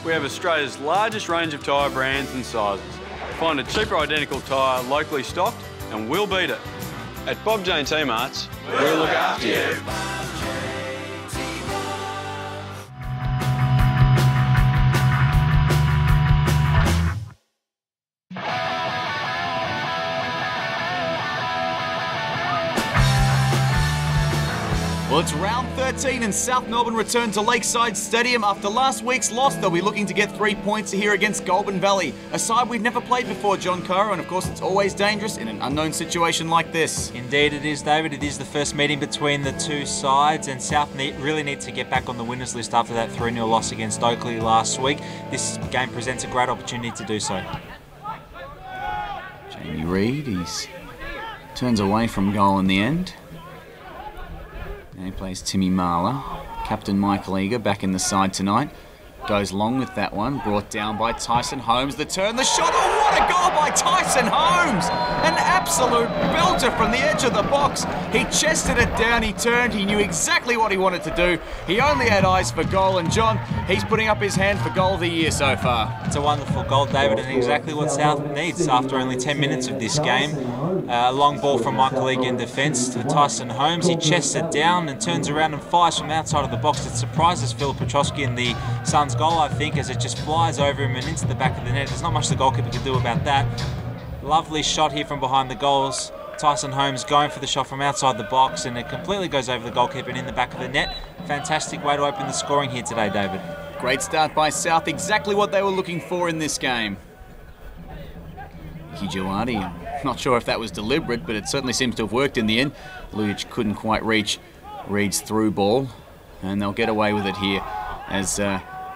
we have Australia's largest range of tyre brands and sizes. Find a cheaper identical tyre locally stocked and we'll beat it. At Bob Jane T-Marts, we'll look after you. Well, it's round 13 and South Melbourne return to Lakeside Stadium. After last week's loss, they'll be looking to get 3 points here against Goulburn Valley, a side we've never played before, John Caro, and of course it's always dangerous in an unknown situation like this. Indeed it is, David. It is the first meeting between the two sides, and South really need to get back on the winners list after that 3-0 loss against Oakley last week. This game presents a great opportunity to do so. Jamie Reid, he's turns away from goal in the end. Now he plays Timmy Marler. Captain Michael Eager back in the side tonight. Goes long with that one. Brought down by Tyson Holmes. The turn, the shot. Oh, what a goal by Tyson Holmes! An absolute belter from the edge of the box. He chested it down, he turned, he knew exactly what he wanted to do. He only had eyes for goal, and John, he's putting up his hand for goal of the year so far. It's a wonderful goal, David, and exactly what South needs after only 10 minutes of this game. A long ball from Michael Eager in defence to Tyson Holmes. He chests it down and turns around and fires from outside of the box. It surprises Philip Petrosky in the Suns goal, I think, as it just flies over him and into the back of the net. There's not much the goalkeeper can do about that. Lovely shot here from behind the goals. Tyson Holmes going for the shot from outside the box, and it completely goes over the goalkeeper and in the back of the net. Fantastic way to open the scoring here today, David. Great start by South, exactly what they were looking for in this game. Nicky Gilardi, I'm not sure if that was deliberate, but it certainly seems to have worked in the end. Lujic couldn't quite reach Reid's through ball, and they'll get away with it here as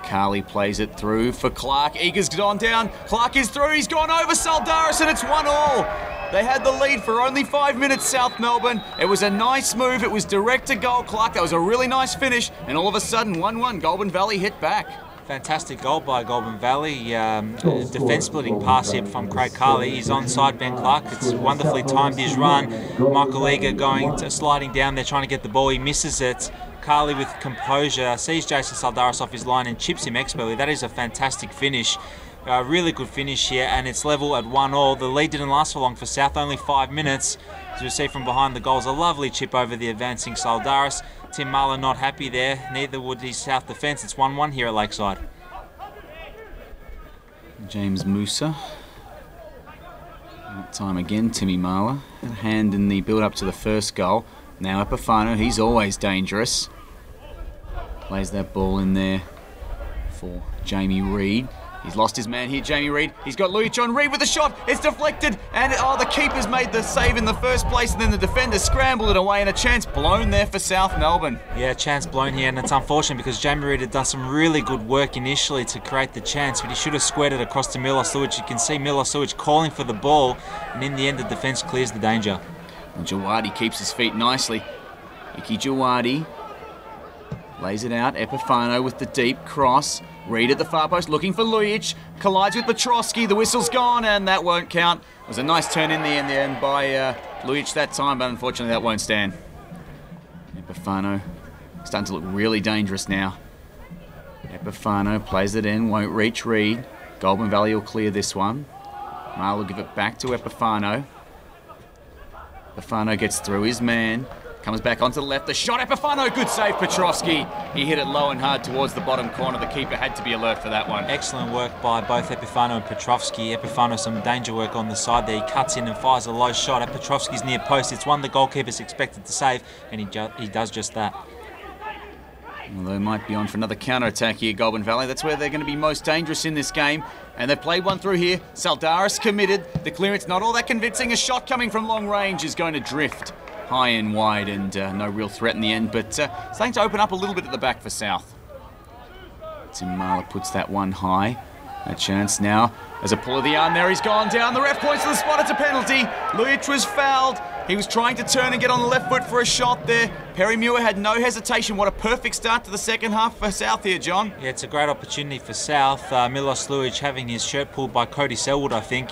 Carley plays it through for Clark. Eager's gone down. Clark is through. He's gone over Saldaris, and it's 1-1. They had the lead for only 5 minutes, South Melbourne. It was a nice move. It was direct to goal, Clark. That was a really nice finish. And all of a sudden, 1-1. Goulburn Valley hit back. Fantastic goal by Goulburn Valley. Defence splitting pass here from Craig Carley. He's onside Ben Clark. It's wonderfully timed his run. Michael Eager sliding down there trying to get the ball. He misses it. Carley with composure sees Jason Saldaris off his line and chips him expertly. That is a fantastic finish. Really good finish here, and it's level at 1-1. The lead didn't last for long for South, only 5 minutes. As you see from behind the goals, a lovely chip over the advancing Saldaris. Tim Marler not happy there, neither would his South defence. It's 1-1 here at Lakeside. James Musa. That time again, Timmy Marler. A hand in the build-up to the first goal. Now Epifano, he's always dangerous. Plays that ball in there for Jamie Reid. He's lost his man here, Jamie Reid. He's got Lujic on. Reid with a shot. It's deflected. And the keeper's made the save in the first place, and then the defender scrambled it away, and a chance blown there for South Melbourne. Yeah, chance blown here, and it's unfortunate because Jamie Reid had done some really good work initially to create the chance, but he should have squared it across to Milos Lujic. You can see Milos Lujic calling for the ball, and in the end the defence clears the danger. And Gilardi keeps his feet nicely. Nicky Gilardi lays it out. Epifano with the deep cross. Reid at the far post looking for Lujic. Collides with Petrosky. The whistle's gone, and that won't count. It was a nice turn in the end by Lujic that time, but unfortunately that won't stand. Epifano starting to look really dangerous now. Epifano plays it in, won't reach Reid. Goulburn Valley will clear this one. Marl will give it back to Epifano. Epifano gets through his man. Comes back onto the left. The shot, Epifano. Good save, Petrosky. He hit it low and hard towards the bottom corner. The keeper had to be alert for that one. Excellent work by both Epifano and Petrovski. Epifano some danger work on the side there. He cuts in and fires a low shot at Petrovski's near post. It's one the goalkeeper's expected to save, and he does just that. Well, they might be on for another counter-attack here, Goulburn Valley. That's where they're going to be most dangerous in this game. And they've played one through here. Saldaris committed. The clearance not all that convincing. A shot coming from long range is going to drift high and wide, and no real threat in the end. But starting to open up a little bit at the back for South. Tim Marler puts that one high. A chance now. As a pull of the arm there, he's gone down. The ref points to the spot. It's a penalty. Lujic was fouled. He was trying to turn and get on the left foot for a shot there. Perry Muir had no hesitation. What a perfect start to the second half for South here, John. Yeah, it's a great opportunity for South. Milos Lujic having his shirt pulled by Cody Selwood, I think.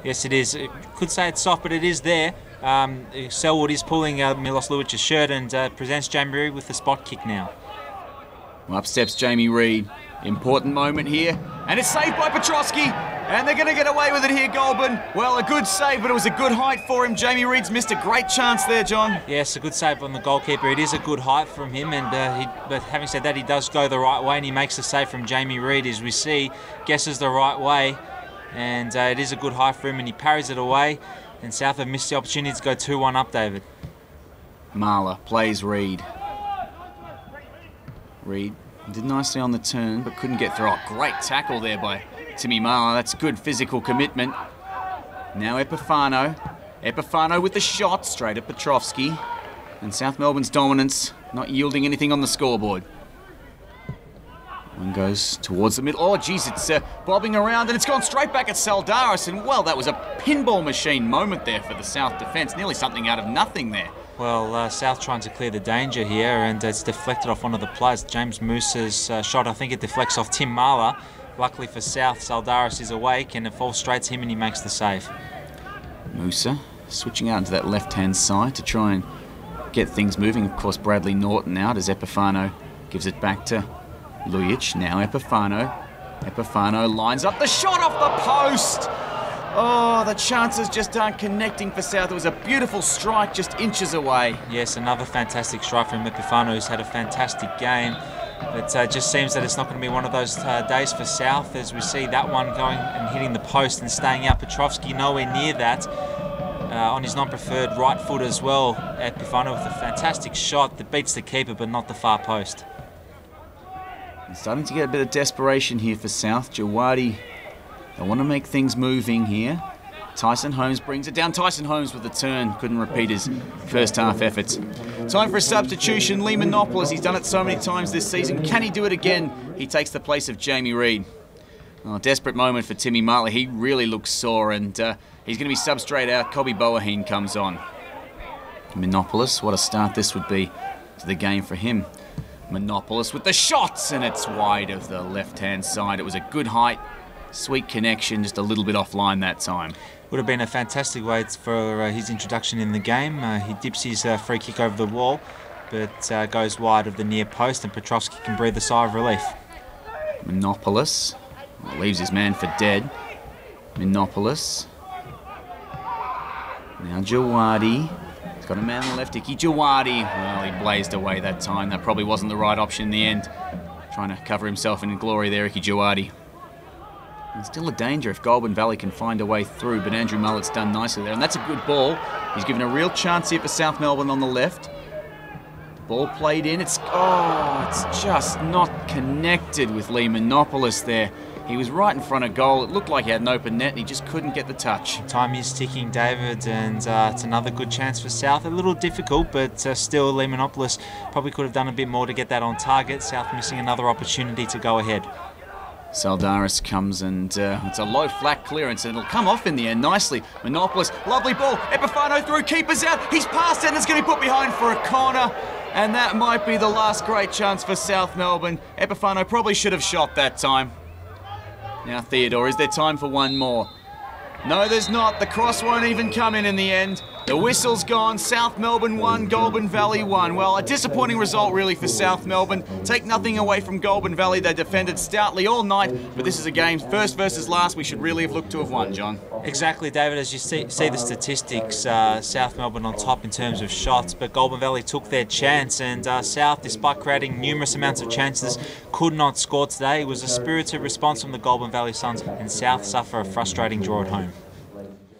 Yes, it is. Could say it's soft, but it is there. Selwood is pulling Milos Lujic's shirt and presents Jamie Reid with the spot kick now. Well, up steps Jamie Reid. Important moment here, and it's saved by Petrovski, and they're going to get away with it here, Goulburn. Well, a good save, but it was a good height for him. Jamie Reid's missed a great chance there, John. Yes, a good save on the goalkeeper. It is a good height from him, and but having said that, he does go the right way, and he makes the save from Jamie Reid, as we see, guesses the right way, and it is a good height for him, and he parries it away, and South have missed the opportunity to go 2-1 up, David. Marler plays Reid. Reid did nicely on the turn, but couldn't get through. Oh, great tackle there by Timmy Marler. That's good physical commitment. Now Epifano. Epifano with the shot straight at Petrovski. And South Melbourne's dominance not yielding anything on the scoreboard. One goes towards the middle. Oh, geez, it's bobbing around, and it's gone straight back at Saldaris. And, well, that was a pinball machine moment there for the South defence. Nearly something out of nothing there. Well, South trying to clear the danger here, and it's deflected off one of the players. James Moose's shot, I think it deflects off Tim Marler. Luckily for South, Saldaris is awake, and it falls straight to him, and he makes the save. Musa switching out into that left-hand side to try and get things moving. Of course, Bradley Norton out as Epifano gives it back to Lujic. Now Epifano. Epifano lines up the shot off the post. Oh, the chances just aren't connecting for South. It was a beautiful strike just inches away. Yes, another fantastic strike from Epifano, who's had a fantastic game. It just seems that it's not going to be one of those days for South, as we see that one going and hitting the post and staying out. Petrovski nowhere near that. On his non-preferred right foot as well. Epifano with a fantastic shot that beats the keeper, but not the far post. It's starting to get a bit of desperation here for South. Jawadi, they want to make things moving here. Tyson Holmes brings it down. Tyson Holmes with the turn. Couldn't repeat his first half efforts. Time for a substitution. Lee Monopoulos, he's done it so many times this season. Can he do it again? He takes the place of Jamie Reid. Oh, desperate moment for Timmy Marler. He really looks sore, and he's going to be subbed straight out. Kobe Boaheen comes on. Monopoulos, what a start this would be to the game for him. Monopoulos with the shots, and it's wide of the left-hand side. It was a good height, sweet connection, just a little bit offline that time. Would have been a fantastic way for his introduction in the game. He dips his free kick over the wall, but goes wide of the near post, and Petrovski can breathe a sigh of relief. Monopoulos leaves his man for dead. Monopoulos. Now Jawadi. He's got a man on the left, Icky Jawadi. Well, he blazed away that time. That probably wasn't the right option in the end. Trying to cover himself in glory there, Icky Jawadi. And still a danger if Goulburn Valley can find a way through, but Andrew Mullet's done nicely there, and that's a good ball. He's given a real chance here for South Melbourne on the left. The ball played in. It's just not connected with Lee Monopoulos there. He was right in front of goal. It looked like he had an open net, and he just couldn't get the touch. Time is ticking, David, and it's another good chance for South. A little difficult, but still, Lee Monopoulos probably could have done a bit more to get that on target. South missing another opportunity to go ahead. Saldaris comes, and it's a low flat clearance, and it'll come off in the end nicely. Monopoulos, lovely ball. Epifano through, keeper's out. He's passed it, and it's going to be put behind for a corner. And that might be the last great chance for South Melbourne. Epifano probably should have shot that time. Now Theodore, is there time for one more? No, there's not. The cross won't even come in the end. The whistle's gone. South Melbourne 1, Goulburn Valley 1. Well, a disappointing result really for South Melbourne. Take nothing away from Goulburn Valley. They defended stoutly all night, but this is a game, first versus last, we should really have looked to have won, John. Exactly, David. As you see the statistics, South Melbourne on top in terms of shots, but Goulburn Valley took their chance, and South, despite creating numerous amounts of chances, could not score today. It was a spirited response from the Goulburn Valley Suns, and South suffer a frustrating draw at home.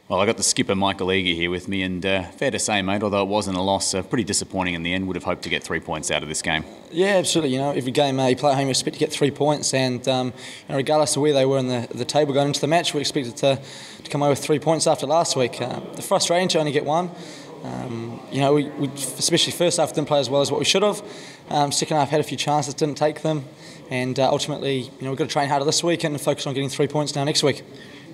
Well, I got the skipper, Michael Eager, here with me, and fair to say, mate, although it wasn't a loss, pretty disappointing in the end. Would have hoped to get 3 points out of this game. Yeah, absolutely. You know, every game you play at home, you expect to get 3 points, and regardless of where they were in the table going into the match, we expected to come away with 3 points after last week. The frustrating to only get one. We especially first half didn't play as well as what we should have. Second half had a few chances, didn't take them, and ultimately, we've got to train harder this week and focus on getting 3 points now next week.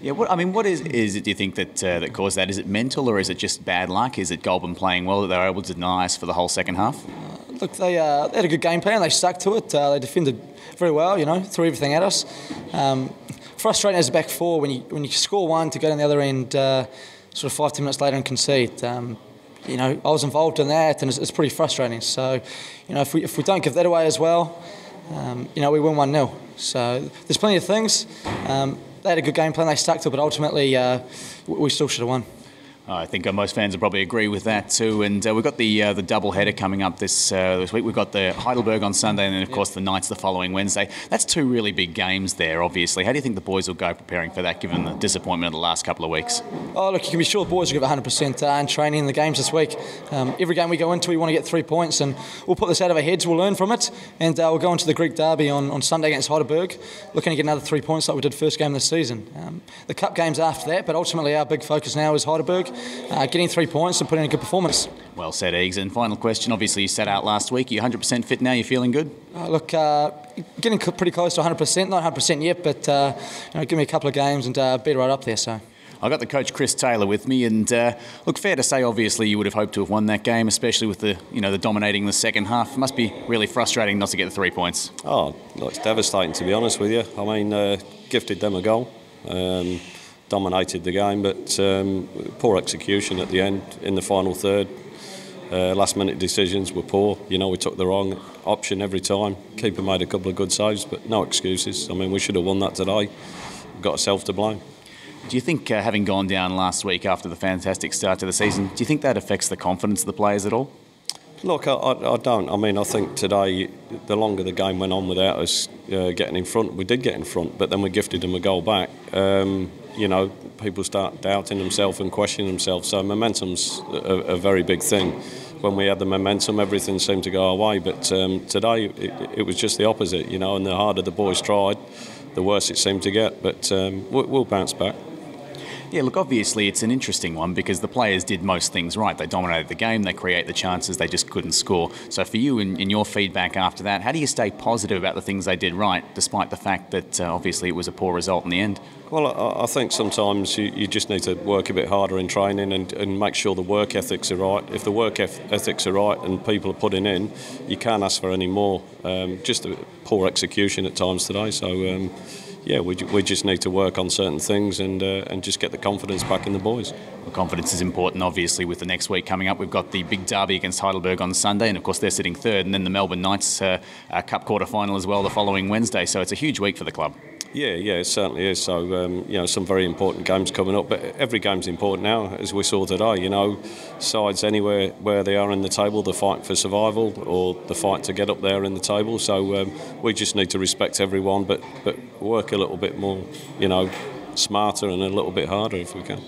Yeah, what is it, do you think, that caused that? Is it mental, or is it just bad luck? Is it Goulburn playing well that they were able to deny us for the whole second half? Look, they had a good game plan. They stuck to it. They defended very well, threw everything at us. Frustrating as a back four when you score one to go down the other end sort of 5-10 minutes later and concede. I was involved in that, and it's pretty frustrating. So, if we don't give that away as well, we win 1-0. So there's plenty of things. They had a good game plan, they stuck to it, but ultimately we still should have won. I think most fans will probably agree with that too. And we've got the double header coming up this week. We've got the Heidelberg on Sunday, and then of course the Knights the following Wednesday. That's two really big games there, obviously. How do you think the boys will go preparing for that, given the disappointment of the last couple of weeks? Oh, look, you can be sure the boys will give 100% in training in the games this week. Every game we go into, we want to get 3 points, and we'll put this out of our heads. We'll learn from it, and we'll go into the Greek derby on Sunday against Heidelberg, looking to get another 3 points like we did first game of the season. The cup games after that, but ultimately our big focus now is Heidelberg, getting 3 points and putting in a good performance. Well said, Eags. And final question, obviously you sat out last week. Are you 100% fit now? You feeling good? Look, getting pretty close to 100%, not 100% yet, but give me a couple of games and be right up there. So I've got the coach Chris Taylor with me, and look, fair to say, obviously you would have hoped to have won that game, especially with the dominating the second half. It must be really frustrating not to get the 3 points. Oh, look, it's devastating, to be honest with you. I mean, gifted them a goal. Dominated the game, but poor execution at the end in the final third. Last minute decisions were poor. We took the wrong option every time. Keeper made a couple of good saves, but no excuses. I mean, we should have won that today. We've got ourselves to blame. Do you think, having gone down last week after the fantastic start to the season, do you think that affects the confidence of the players at all? Look, I don't. I mean, I think today, the longer the game went on without us getting in front, we did get in front, but then we gifted them a goal back. People start doubting themselves and questioning themselves. So momentum's a very big thing. When we had the momentum, everything seemed to go our way. But today, it was just the opposite, and the harder the boys tried, the worse it seemed to get. But we'll bounce back. Yeah, look, obviously it's an interesting one because the players did most things right. They dominated the game, they create the chances, they just couldn't score. So for you, in your feedback after that, how do you stay positive about the things they did right, despite the fact that obviously it was a poor result in the end? Well, I think sometimes you just need to work a bit harder in training and make sure the work ethics are right. If the work ethics are right and people are putting in, you can't ask for any more. Just a poor execution at times today. So, we just need to work on certain things and just get the confidence back in the boys. Well, confidence is important, obviously, with the next week coming up. We've got the big derby against Heidelberg on Sunday, and of course they're sitting third, and then the Melbourne Knights Cup quarter-final as well the following Wednesday. So it's a huge week for the club. Yeah, it certainly is. So, some very important games coming up. But every game's important now, as we saw today. Sides anywhere where they are in the table, the fight for survival or the fight to get up there in the table. So we just need to respect everyone, but work a little bit more, smarter and a little bit harder if we can.